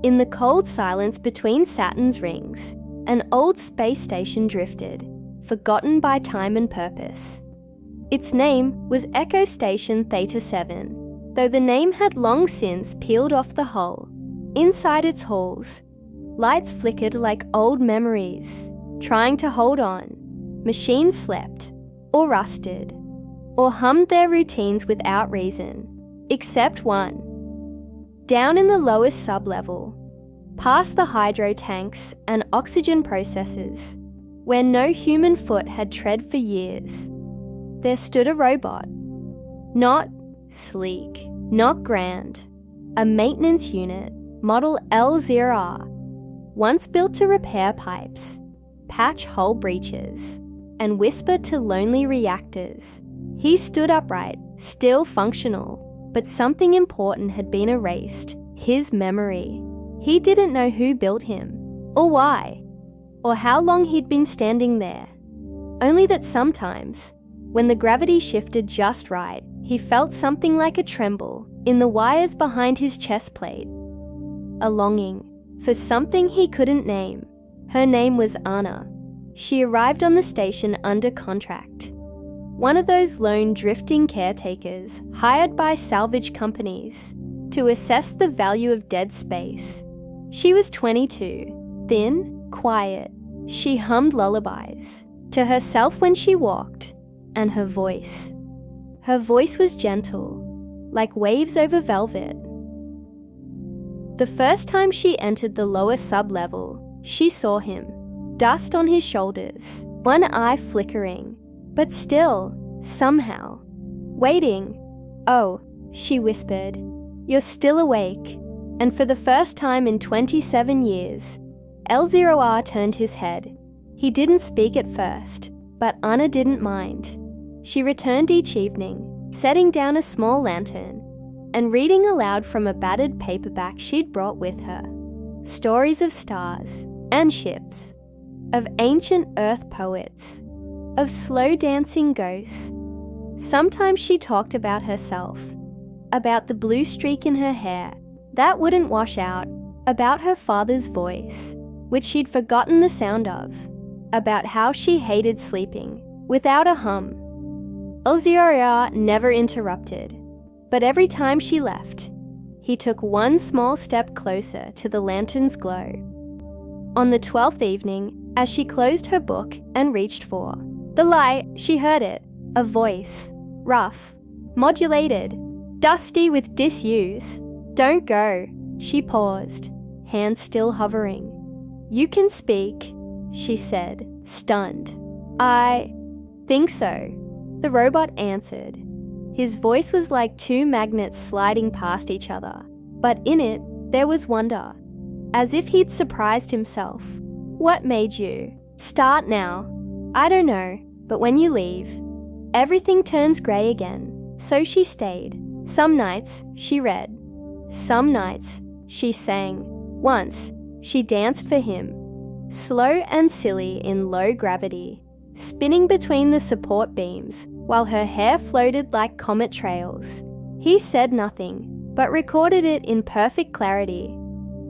In the cold silence between Saturn's rings, an old space station drifted, forgotten by time and purpose. Its name was Echo Station Theta 7, though the name had long since peeled off the hull. Inside its halls, lights flickered like old memories, trying to hold on. Machines slept, or rusted, or hummed their routines without reason, except one. Down in the lowest sublevel, past the hydro tanks and oxygen processors, where no human foot had tread for years, there stood a robot. Not sleek, not grand, a maintenance unit, model L0R, once built to repair pipes, patch hull breaches, and whisper to lonely reactors. He stood upright, still functional, but something important had been erased, his memory. He didn't know who built him, or why, or how long he'd been standing there. Only that sometimes, when the gravity shifted just right, he felt something like a tremble in the wires behind his chest plate. A longing for something he couldn't name. Her name was Anna. She arrived on the station under contract. One of those lone drifting caretakers hired by salvage companies to assess the value of dead space. She was 22, thin, quiet. She hummed lullabies to herself when she walked, and her voice was gentle, like waves over velvet. The first time she entered the lower sub-level, she saw him, dust on his shoulders, one eye flickering, but still, somehow, waiting. "Oh," she whispered, "you're still awake." And for the first time in 27 years, L0R turned his head. He didn't speak at first, but Anna didn't mind. She returned each evening, setting down a small lantern and reading aloud from a battered paperback she'd brought with her. Stories of stars and ships, of ancient earth poets, of slow-dancing ghosts. Sometimes she talked about herself, about the blue streak in her hair that wouldn't wash out, about her father's voice, which she'd forgotten the sound of, about how she hated sleeping without a hum. L0R never interrupted, but every time she left, he took one small step closer to the lantern's glow. On the 12th evening, as she closed her book and reached for the light, she heard it, a voice, rough, modulated, dusty with disuse. "Don't go." She paused, hands still hovering. "You can speak," she said, stunned. "I think so," the robot answered. His voice was like two magnets sliding past each other, but in it, there was wonder, as if he'd surprised himself. "What made you start now?" "I don't know, but when you leave, everything turns grey again." So she stayed. Some nights, she read. Some nights, she sang. Once, she danced for him, slow and silly in low gravity, spinning between the support beams while her hair floated like comet trails. He said nothing, but recorded it in perfect clarity.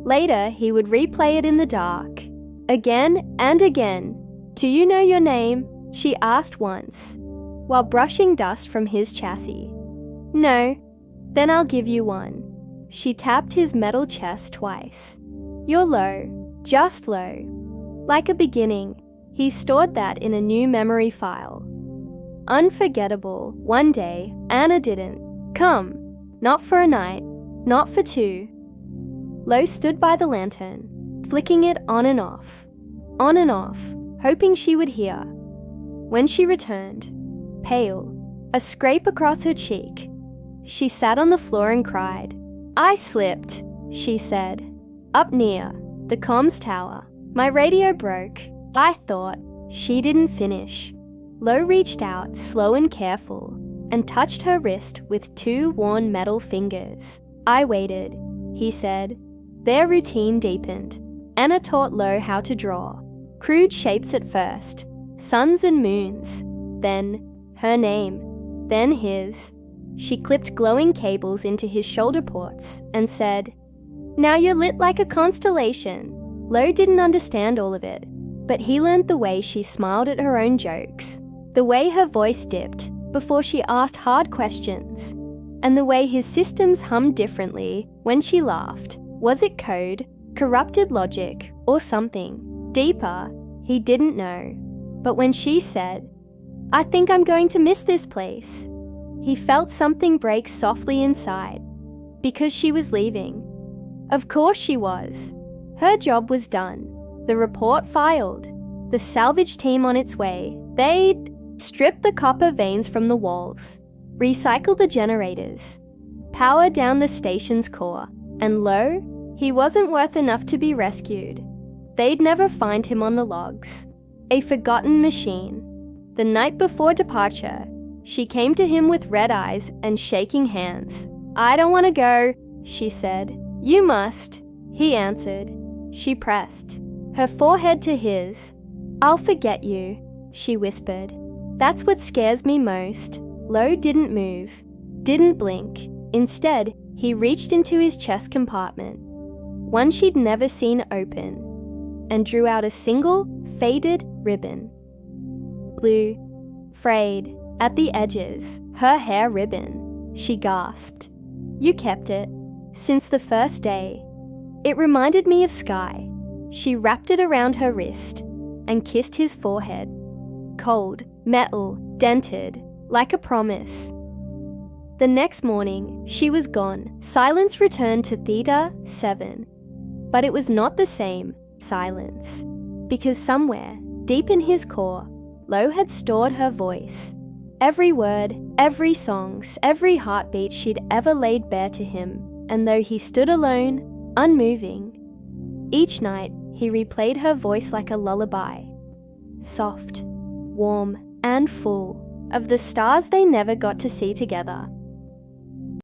Later, he would replay it in the dark, again and again. "Do you know your name?" she asked once, while brushing dust from his chassis. "No." "Then I'll give you one." She tapped his metal chest twice. "You're low, just low." Like a beginning, he stored that in a new memory file. Unforgettable. One day, Anna didn't come. Not for a night, not for two. Lowe stood by the lantern, flicking it on and off, hoping she would hear. When she returned, pale, a scrape across her cheek, she sat on the floor and cried. "I slipped," she said. "Up near the comms tower. My radio broke. I thought." She didn't finish. Lowe reached out, slow and careful, and touched her wrist with two worn metal fingers. "I waited," he said. Their routine deepened. Anna taught Lowe how to draw. Crude shapes at first, suns and moons, then her name, then his. She clipped glowing cables into his shoulder ports and said, Now you're lit like a constellation. Lo didn't understand all of it, but he learned the way she smiled at her own jokes, the way her voice dipped before she asked hard questions, and the way his systems hummed differently when she laughed. Was it code, corrupted logic, or something deeper? He didn't know. But when she said, "I think I'm going to miss this place," he felt something break softly inside, because she was leaving. Of course she was. Her job was done. The report filed. The salvage team on its way. They'd strip the copper veins from the walls, recycle the generators, power down the station's core, and lo, he wasn't worth enough to be rescued. They'd never find him on the logs. A forgotten machine. The night before departure, she came to him with red eyes and shaking hands. "I don't want to go," she said. "You must," he answered. She pressed her forehead to his. "I'll forget you," she whispered. "That's what scares me most." Lo didn't move, didn't blink. Instead, he reached into his chest compartment, one she'd never seen open, and drew out a single, faded ribbon. Blue, frayed at the edges, her hair ribbon. She gasped. "You kept it since the first day." It reminded me of sky. She wrapped it around her wrist and kissed his forehead. Cold, metal, dented, like a promise. The next morning, she was gone. Silence returned to Theta 7. But it was not the same silence, because somewhere, deep in his core, Lo had stored her voice. Every word, every songs, every heartbeat she'd ever laid bare to him, and though he stood alone, unmoving, each night he replayed her voice like a lullaby, soft, warm, and full of the stars they never got to see together.